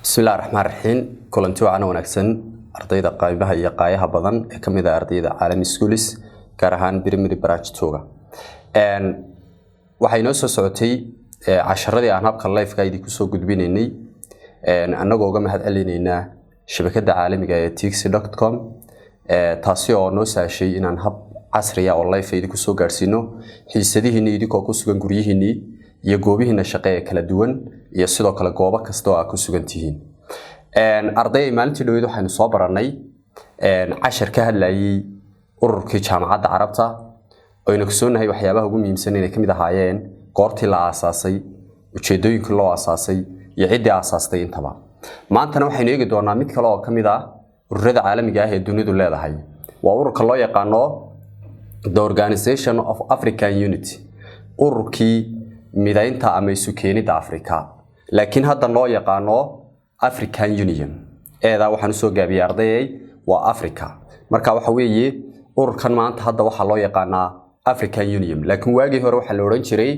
بسم الله الرحمن الرحيم كلنتو عنا ونكسن ardayda qaybaha iyo qaayaha badan ee kamid ah ardayda caalami schools gaar ahaan primary branch tooga waxay noo soo socotay casharadii aan habka live-ka idin ku soo gudbinaynay annagoo uga mahad celinayna shabakada caalamiga ee tix.com taasi oo noo saashay inaan hab casri ah oo live idin ku soo gaarsiino xiisadihiina idinkoo ku sugan guryihiina iyo goobihiina shaqo ee kala duwan iyo sidoo kale goobo kasta oo aad ku sugan tihiin arday maalintii dhoweyd waxaanu soo baranay cashar ka hadlayay ururkii jaamacadda carabta oo aynu kasoonahay waxyaabaha ugu muhiimsan inay kamid ahaayeen goortii la aasaasay ujeedooyinkii loo aasaasay iyo ciddii aasaastay intaba maantana waxaynu eegi doonaa mid kale oo kamid ah ururada caalamiga ah ee dunidu leedahay waa ururka loo yaqaano The Organization of African Unity ururkii midaynta ama isu keenida Afrika laakiin hadda loo yaqaano African Union eeda waxaan soo gaabiyay ardayay waa Africa marka waxa weeye ururkan maanta hadda waxa loo yaqaanaa African Union laakiin waagii hore waxa la oran jiray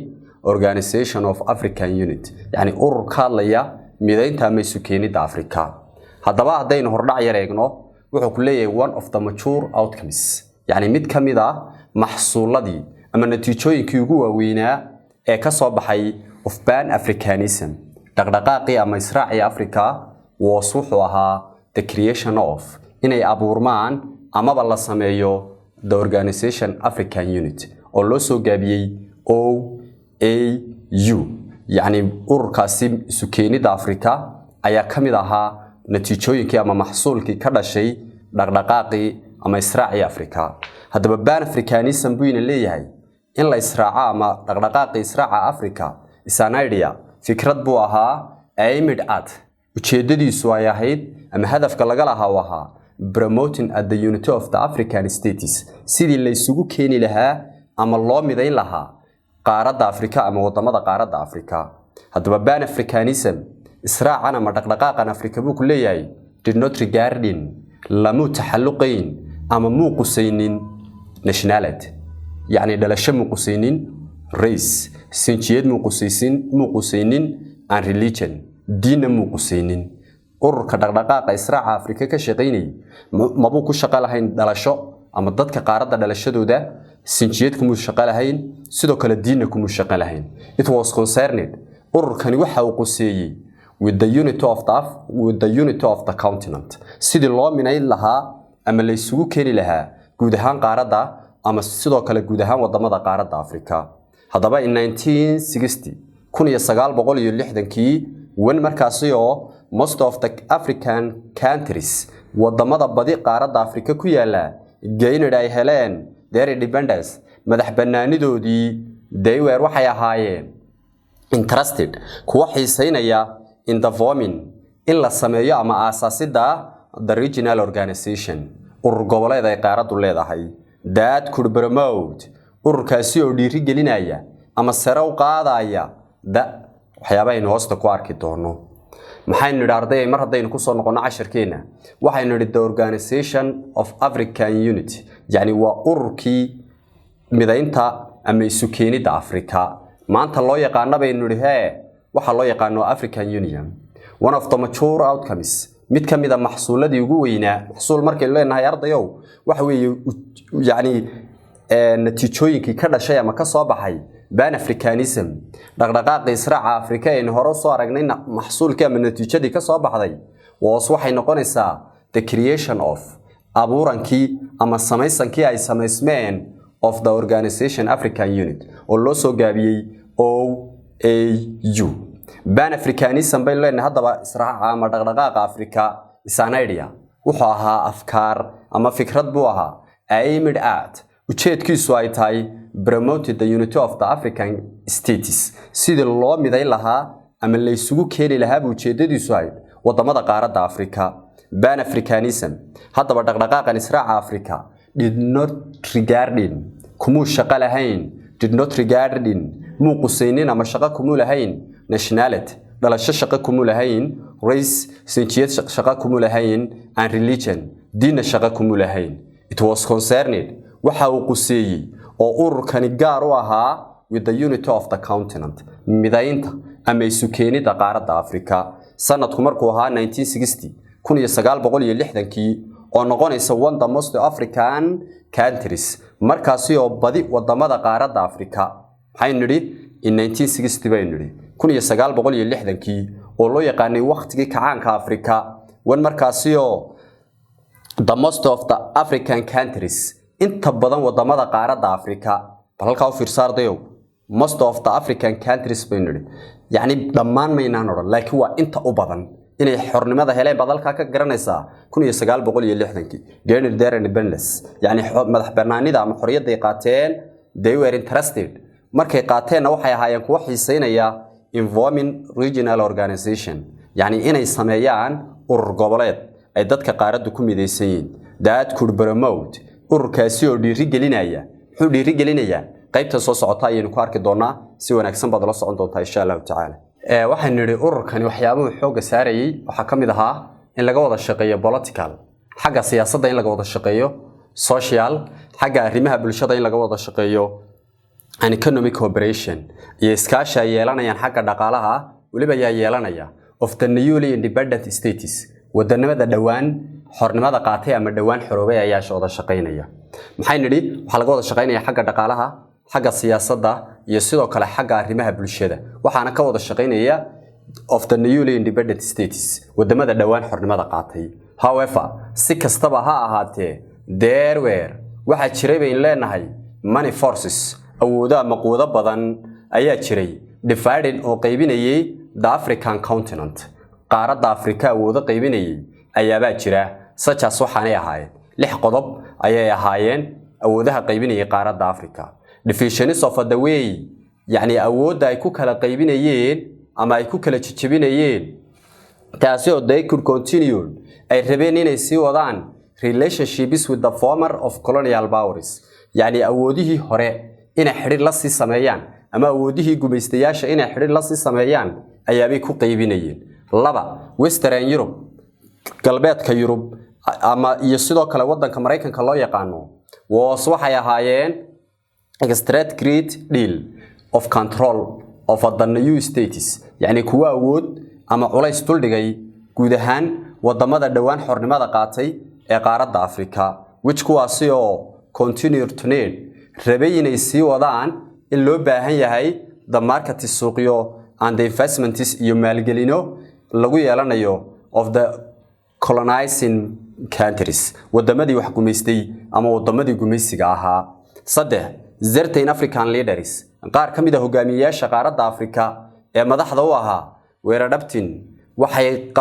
Organization of African Unity yani urur ka hadlaya midaynta ama isu keenida Afrika haddaba hadaynu hordhac yar eegno wuxuu ku leeyahay one of the mature outcomes yani mid kamid ah maxsuuladii ama natiijooyinkii ugu waaweynaa ee ka soo baxay of Pan Africanism dhaqdhaqaaqii ama israaci Afrika wuxuu ahaa the creation of inay abuurmaan ama la sameeyo the Organization African Unity oo loo soo gaabiyay OAU yani ururkaasi isu keenida Afrika ayaa kamid ahaa natiijooyinkii ama maxsuulkii ka dhashay dhaqdhaqaaqii ama israaci Afrika haddaba Pan Africanism buu leeyahay in la israaca ama dhaqdhaqaaqii israaca Afrika is an idea fikrad buu ahaa aimed at ujeedadiisu ay ahayd ama hadafka laga lahaa waxa promoting at the unity of the African states sidii la isugu keeni lahaa ama loo midayn lahaa qaaradda Afrika ama wadamada qaaradda Afrika haddaba Pan Africanism israacan ama dhaqdhaqaaqan Afrika buu ku leeyahay did not regarding lamu taxalluqayn ama muuqusaynin nationality yani dhalasho muuqusaynin race sinjiyad muuqusaynin and religion diin muuqusaynin ururka dhaqdhaqaaqa israaca Afrika ka shaqeynay mabuu ku shaqo lahayn dhalasho ama dadka qaaradda dhalashadooda sinjiyad kuma shaqo lahayn sidoo kale diin kuma shaqo lahayn it was concerned ururkani waxa uu quseeyay with the unity of the continent sidii loo minayn lahaa ama la isugu keeni lahaa guud ahaan qaaradda ama sidoo kale guud ahaan wadamada qaaradda Afrika haddaba in 1960 wan markaasi oo most of the African countries wadamada badi qaaradda Afrika ku yaala gained ay heleen their independence madax banaanidoodii they were waxay ahaayeen interested kuwa xiiseynaya in the forming in la sameeyo ama aasaasidda the regional organization urur goboleed ay qaaraddu leedahay that could promote ururkaasi oo dhiiri gelinaya ama sare u qaadaya waxyaabaha in hoosta ku arki doono maxaynu nidhaarday mar hadaynu ku soo noqono casharkeena waxaynu nidhi the Organization of African Unity yani waa ururkii midaynta ama isu keenida Afrika maanta loo yaqaan baynu nidhi waxa loo yaqaan African Union one of the mature outcomes mid kamid ah maxsuuladii ugu weynaa maxsuul markay leenahay ardayow waxa weeye yani natiijooyinkii ka dhashay ama ka soo baxay Pan Africanism dhaqdhaqaaqa israaca Afrika ee hore soo aragnay maxsuulkii ama natiijadii ka soo baxday waxay noqonaysaa the creation of abuurankii ama samaysankii ay samaysmeen of the Organization African Unity oo loo soo gaabiyay OAU Pan Africanism bay leenahay haddaba israaca ama dhaqdhaqaaqa Afrika is an idea wuxuu ahaa afkaar ama fikrad buu ahaa aimed at ujeedkiisu ay tahay promoted the unity of the African states sidii loo midayn lahaa ama la isugu keeni lahaa ujeedadiisu ay wadamada qaaradda Afrika Pan Africanism haddaba dhaqdhaqaaqan israaca Afrika did not regarding kumu shaqo lahayn did not regarding muuqusaynin ama shaqo kumu lahayn nationality dhalasho shaqo kumu lahayn race sinjiyad shaqo kumu lahayn and religion diin shaqo kumu lahayn it was concerned waxa uu quseeyay oo ururkani gaar u ahaa with the unity of the continent midaynta ama isu keenida qaaradda Afrika sanadku markuu ahaa 1960 1960kii oo noqonaysa one the most African countries markaasi oo badi wadamada qaaradda Afrika waxay nidhi in 1960 bay nidhi 1960kii oo loo yaqaanay waqtigii kacaanka Afrika wan markaasi oo the most of the African countries inta badan wadamada qaaradda Afrika halka u fiirsaardayo most of the African countries bay nidhi yani dhammaan maynaan oran laakiin waa inta u badan inay xornimada heleen badalka ka garanaysa 1960kii gained their independence yani madax banaanida ama xorriyada ay qaateen they were interested markay qaateen waxay ahaayeen kuwa xiiseynaya involving regional organization yani inay sameeyaan urur goboleed ay dadka qaaradda ku mideysan yihiin that could promote ururkaasi oo dhiirigelinaya wuxuu dhiirigelinayaa qaybta soo socota ayaynu ku arki doonaa si wanaagsan baad la socon doontaa insha Allah ta'ala waxaan nidhi ururkani waxyaabaha xooga saarayay waxa kamid ahaa in laga wada shaqeeyo political xagga siyaasadda in laga wada shaqeeyo social xagga arrimaha bulshada in laga wada shaqeeyo and economic cooperation iyo iskaashi ay yeelanayaan xagga dhaqaalaha waliba ayaa yeelanaya of the newly independent states wadanimada dhawaan xornimada qaatay ama dhawaan xoroobay ayaa wada shaqeynaya maxay nidhi waxa laga wada shaqeynaya xagga dhaqaalaha xagga siyaasadda iyo sidoo kale xagga arrimaha bulshada waxaana ka wada shaqeynaya of the newly independent states wadamada dhawaan xornimada qaatay however si kastaba ha ahaatee there were waxa jiray bay leenahay many forces awooda ama quwado badan ayaa jiray divided oo qaybinayay the African continent qaaradda Afrika awooda qaybinayay ayaaba jira such as waxaanay ahaayeen 6 qodob ayay ahaayeen awoodaha qaybinayay qaaradda Afrika definitions of the way yani awoodda ay ku kala qaybinayeen ama ay ku kala jijibinayeen taasi oo they could continue ay rabeen inay sii wadaan relationships with the former of colonial powers yani awoodihii hore inay xiriir la sii sameeyaan ama awoodihii gumaystayaasha inay xiriir la sii sameeyaan ayaabay ku qaybinayeen laba Western Europe galbeedka Europe ama iyo sidoo kale wadanka Mareykanka loo yaqaano waxay ahaayeen extract great deal of control of the new states yani kuwa awood ama culays duldhigay guud ahaan wadamada dhawaan xornimada qaatay ee qaaradda Afrika which kuwaasi oo continue to need rabay inay sii wadaan in loo baahan yahay the market suuqyo and the investments iyo maalgelino lagu yeelanayo of the colonizing countries wadamadii wax gumaystay ama wadamadii gumaysiga ahaa saddex certain African leaders qaar kamid ah hogaamiyayaasha qaaradda Afrika ee madaxda u ahaa weerarabtin waxay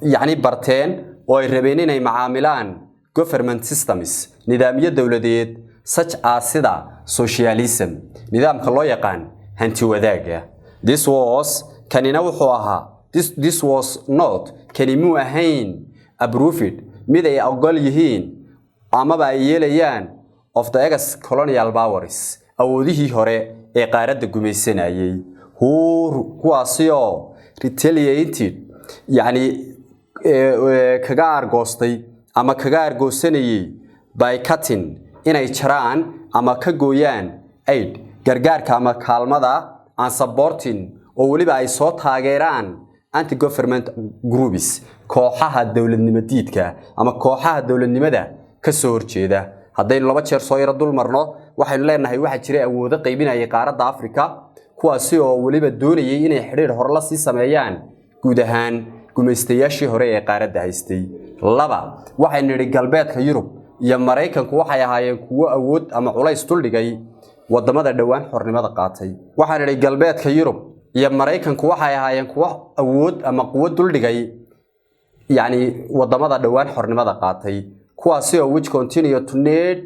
yani barteen oo ay rabeen inay macaamilaan government systems nidaamyo dawladeed such as sida socialism nidaamka loo yaqaan hanti wadaaga kanina wuxuu ahaa this was not kanimu ahayn approved mid ay ogol yihiin ama ay yeelayaan of the ex-colonial powers awoodihii hore ee qaaradda gumaysanayay kuwaasi oo retaliated yani kaga argoostay ama kaga argoosanayay by cutting inay jaraan ama ka gooyaan aid gargaarka ama kaalmada aan supporting oo waliba ay soo taageeraan anti-government groups kooxaha dawladnimadiidka ama kooxaha dawladnimada ka soo horjeeda haddaynu laba jeer soo yara dul marno waxaynu leenahay waxa jiray awoodo qaybinaya qaaradda Afrika kuwaasi oo waliba doonayay inay xiriir hor la sii sameeyaan guud ahaan gumaystayaashii hore ee qaaradda haystay laba waxaynu nidhi galbeedka Yurub iyo Mareykanku waxay ahaayeen kuwo awood ama culays duldhigay wadamada dhawaan xornimada qaatay waxaan nidhi galbeedka Yurub iyo Mareykanku waxay ahaayeen kuwo awood ama quwad duldhigay yani wadamada dhawaan xornimada qaatay kuwaasi oo which continue to need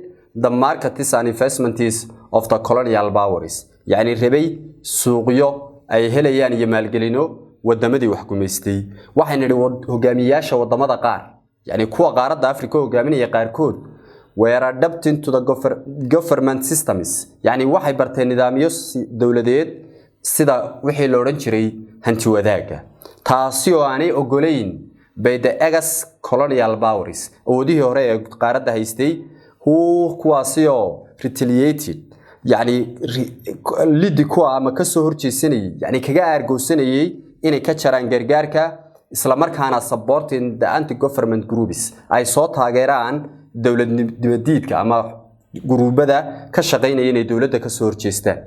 the markets and investments of the colonial powers yani rabay suuqyo ay helayaan iyo maalgelino wadamadii wax gumaystay waxayna hogaamiyayaasha wadamada qaar yani kuwa qaaradda Afrika hogaaminaya qaarkood were adapting to the government systems yani waxay barteen nidaamyo dawladeed sida wixii la oran jiray hanti wadaaga taasi oo aanay ogoleyn by the ex-colonial powers awoodihii hore ee qaaradda haystay kuwaasi oo retaliated yani lidi kuwa ama ka soo horjeesanayay yani kaga argoosanayay inay ka jaraan gargaarka isla markaana supporting the anti-government groups ay soo taageeraan dowladnimadiidka ama guruubada ka shaqeynaya inay dowladda ka soo horjeestaan